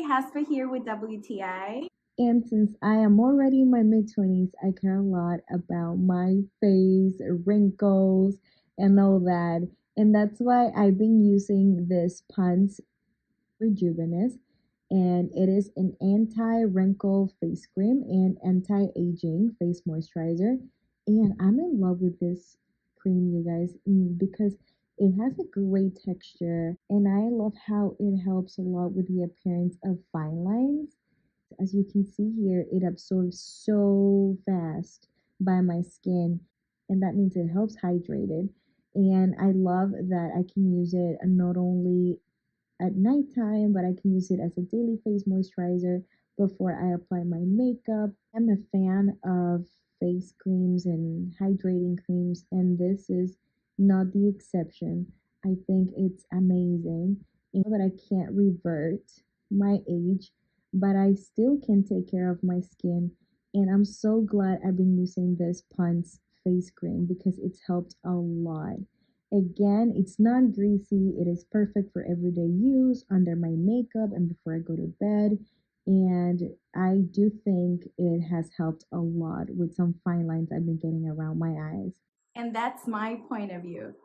Haspa here with WTI. And since I am already in my mid-20s, I care a lot about my face, wrinkles, and all that. And that's why I've been using this Pond's Rejuveness. And it is an anti-wrinkle face cream and anti-aging face moisturizer. And I'm in love with this cream, you guys, because it has a great texture. And I love how it helps a lot with the appearance of fine lines. As you can see here, it absorbs so fast by my skin, and that means it helps hydrate it. And I love that I can use it not only at nighttime, but I can use it as a daily face moisturizer before I apply my makeup. I'm a fan of face creams and hydrating creams, and this is not the exception. I think it's amazing. I know that I can't revert my age, but I still can take care of my skin. And I'm so glad I've been using this Pond's face cream because it's helped a lot. Again, it's not greasy. It is perfect for everyday use under my makeup and before I go to bed. And I do think it has helped a lot with some fine lines I've been getting around my eyes. And that's my point of view.